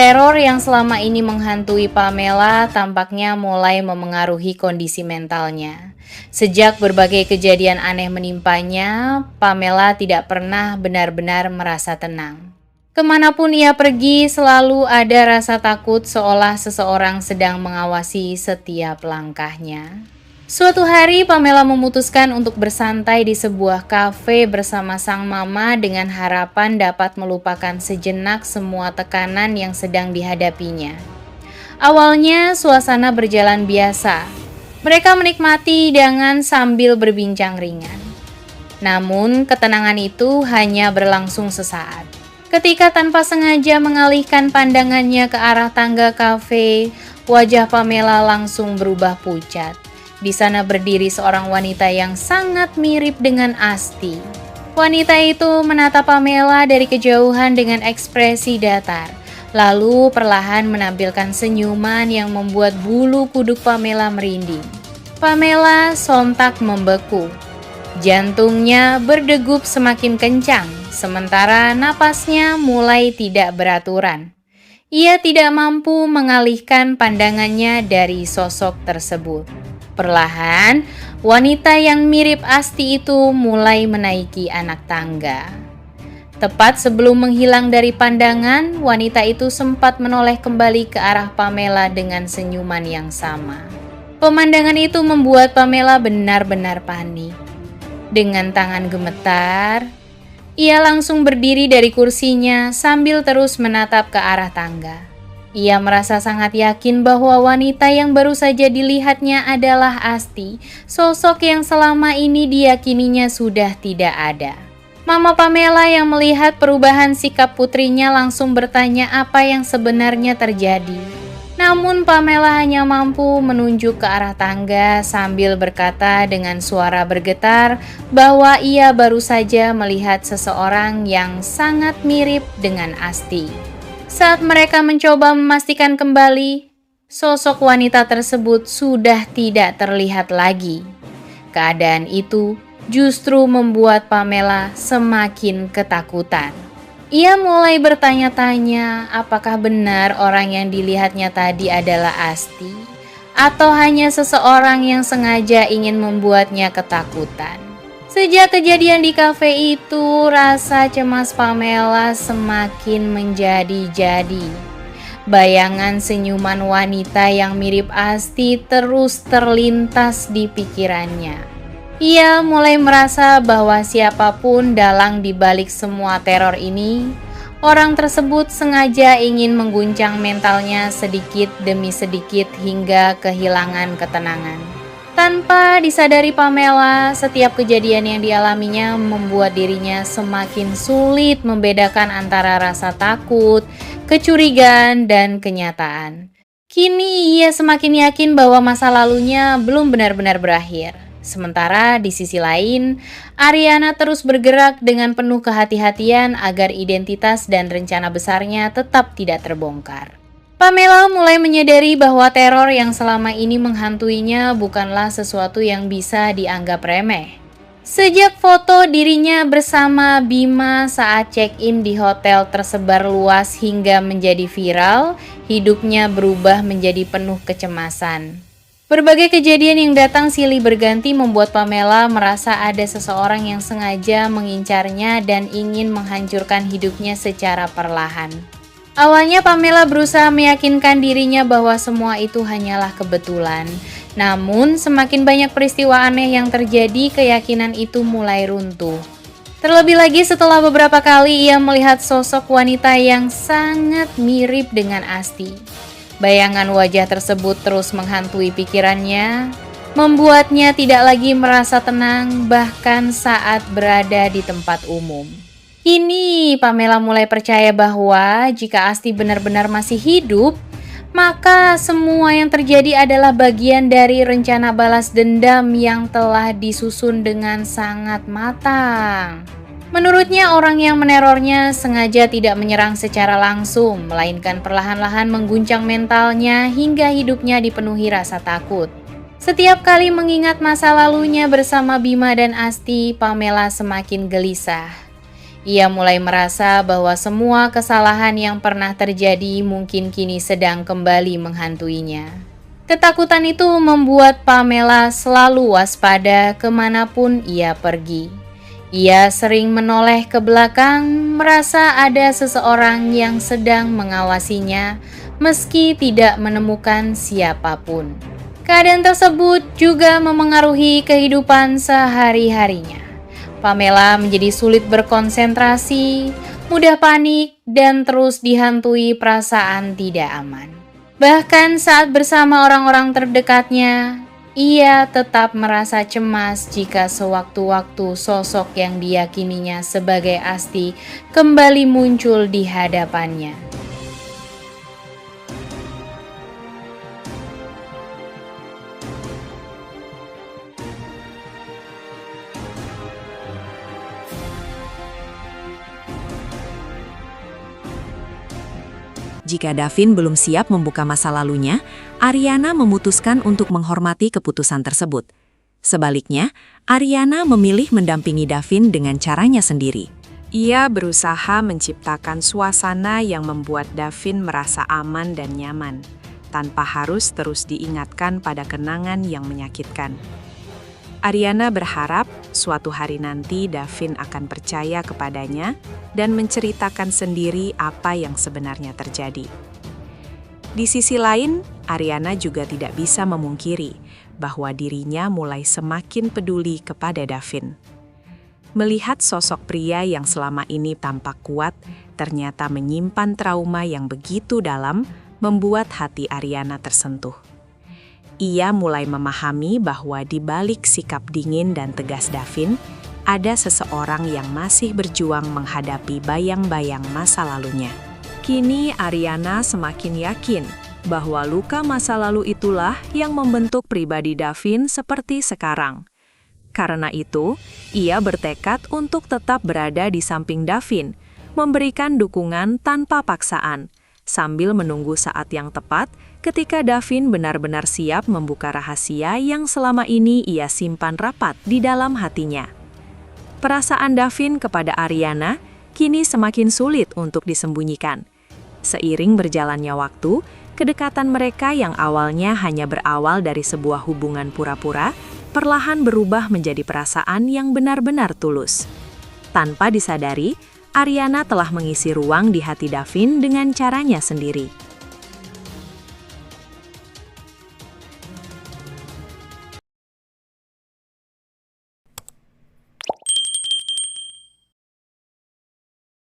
Teror yang selama ini menghantui Pamela tampaknya mulai memengaruhi kondisi mentalnya. Sejak berbagai kejadian aneh menimpanya, Pamela tidak pernah benar-benar merasa tenang. Kemanapun ia pergi, selalu ada rasa takut seolah seseorang sedang mengawasi setiap langkahnya. Suatu hari, Pamela memutuskan untuk bersantai di sebuah kafe bersama sang mama dengan harapan dapat melupakan sejenak semua tekanan yang sedang dihadapinya. Awalnya, suasana berjalan biasa. Mereka menikmati hidangan sambil berbincang ringan. Namun, ketenangan itu hanya berlangsung sesaat. Ketika tanpa sengaja mengalihkan pandangannya ke arah tangga kafe, wajah Pamela langsung berubah pucat. Di sana berdiri seorang wanita yang sangat mirip dengan Asti. Wanita itu menatap Pamela dari kejauhan dengan ekspresi datar, lalu perlahan menampilkan senyuman yang membuat bulu kuduk Pamela merinding. Pamela sontak membeku. Jantungnya berdegup semakin kencang, sementara napasnya mulai tidak beraturan. Ia tidak mampu mengalihkan pandangannya dari sosok tersebut. Perlahan, wanita yang mirip Asti itu mulai menaiki anak tangga. Tepat sebelum menghilang dari pandangan, wanita itu sempat menoleh kembali ke arah Pamela dengan senyuman yang sama. Pemandangan itu membuat Pamela benar-benar panik. Dengan tangan gemetar, ia langsung berdiri dari kursinya sambil terus menatap ke arah tangga. Ia merasa sangat yakin bahwa wanita yang baru saja dilihatnya adalah Asti, sosok yang selama ini diyakininya sudah tidak ada. Mama Pamela yang melihat perubahan sikap putrinya langsung bertanya apa yang sebenarnya terjadi. Namun Pamela hanya mampu menunjuk ke arah tangga sambil berkata dengan suara bergetar bahwa ia baru saja melihat seseorang yang sangat mirip dengan Asti. Saat mereka mencoba memastikan kembali, sosok wanita tersebut sudah tidak terlihat lagi. Keadaan itu justru membuat Pamela semakin ketakutan. Ia mulai bertanya-tanya apakah benar orang yang dilihatnya tadi adalah Asti, atau hanya seseorang yang sengaja ingin membuatnya ketakutan. Sejak kejadian di kafe itu, rasa cemas Pamela semakin menjadi-jadi. Bayangan senyuman wanita yang mirip Asti terus terlintas di pikirannya. Ia mulai merasa bahwa siapapun dalang di balik semua teror ini, orang tersebut sengaja ingin mengguncang mentalnya sedikit demi sedikit hingga kehilangan ketenangan. Tanpa disadari Pamela, setiap kejadian yang dialaminya membuat dirinya semakin sulit membedakan antara rasa takut, kecurigaan, dan kenyataan. Kini ia semakin yakin bahwa masa lalunya belum benar-benar berakhir. Sementara di sisi lain, Ariana terus bergerak dengan penuh kehati-hatian agar identitas dan rencana besarnya tetap tidak terbongkar. Pamela mulai menyadari bahwa teror yang selama ini menghantuinya bukanlah sesuatu yang bisa dianggap remeh. Sejak foto dirinya bersama Bima saat check-in di hotel tersebar luas hingga menjadi viral, hidupnya berubah menjadi penuh kecemasan. Berbagai kejadian yang datang silih berganti membuat Pamela merasa ada seseorang yang sengaja mengincarnya dan ingin menghancurkan hidupnya secara perlahan. Awalnya Pamela berusaha meyakinkan dirinya bahwa semua itu hanyalah kebetulan. Namun semakin banyak peristiwa aneh yang terjadi, keyakinan itu mulai runtuh. Terlebih lagi setelah beberapa kali ia melihat sosok wanita yang sangat mirip dengan Asti. Bayangan wajah tersebut terus menghantui pikirannya, membuatnya tidak lagi merasa tenang bahkan saat berada di tempat umum. Kini Pamela mulai percaya bahwa jika Asti benar-benar masih hidup, maka semua yang terjadi adalah bagian dari rencana balas dendam yang telah disusun dengan sangat matang. Menurutnya orang yang menerornya sengaja tidak menyerang secara langsung, melainkan perlahan-lahan mengguncang mentalnya hingga hidupnya dipenuhi rasa takut. Setiap kali mengingat masa lalunya bersama Bima dan Asti, Pamela semakin gelisah. Ia mulai merasa bahwa semua kesalahan yang pernah terjadi mungkin kini sedang kembali menghantuinya. Ketakutan itu membuat Pamela selalu waspada kemanapun ia pergi. Ia sering menoleh ke belakang, merasa ada seseorang yang sedang mengawasinya, meski tidak menemukan siapapun. Keadaan tersebut juga memengaruhi kehidupan sehari-harinya. Pamela menjadi sulit berkonsentrasi, mudah panik, dan terus dihantui perasaan tidak aman. Bahkan saat bersama orang-orang terdekatnya, ia tetap merasa cemas jika sewaktu-waktu sosok yang diyakininya sebagai Asti kembali muncul di hadapannya. Jika Davin belum siap membuka masa lalunya, Ariana memutuskan untuk menghormati keputusan tersebut. Sebaliknya, Ariana memilih mendampingi Davin dengan caranya sendiri. Ia berusaha menciptakan suasana yang membuat Davin merasa aman dan nyaman, tanpa harus terus diingatkan pada kenangan yang menyakitkan. Ariana berharap suatu hari nanti Davin akan percaya kepadanya dan menceritakan sendiri apa yang sebenarnya terjadi. Di sisi lain, Ariana juga tidak bisa memungkiri bahwa dirinya mulai semakin peduli kepada Davin. Melihat sosok pria yang selama ini tampak kuat, ternyata menyimpan trauma yang begitu dalam, membuat hati Ariana tersentuh. Ia mulai memahami bahwa di balik sikap dingin dan tegas Davin, ada seseorang yang masih berjuang menghadapi bayang-bayang masa lalunya. Kini Ariana semakin yakin bahwa luka masa lalu itulah yang membentuk pribadi Davin seperti sekarang. Karena itu, ia bertekad untuk tetap berada di samping Davin, memberikan dukungan tanpa paksaan, sambil menunggu saat yang tepat ketika Davin benar-benar siap membuka rahasia yang selama ini ia simpan rapat di dalam hatinya. Perasaan Davin kepada Ariana kini semakin sulit untuk disembunyikan. Seiring berjalannya waktu, kedekatan mereka yang awalnya hanya berawal dari sebuah hubungan pura-pura, perlahan berubah menjadi perasaan yang benar-benar tulus. Tanpa disadari, Ariana telah mengisi ruang di hati Davin dengan caranya sendiri.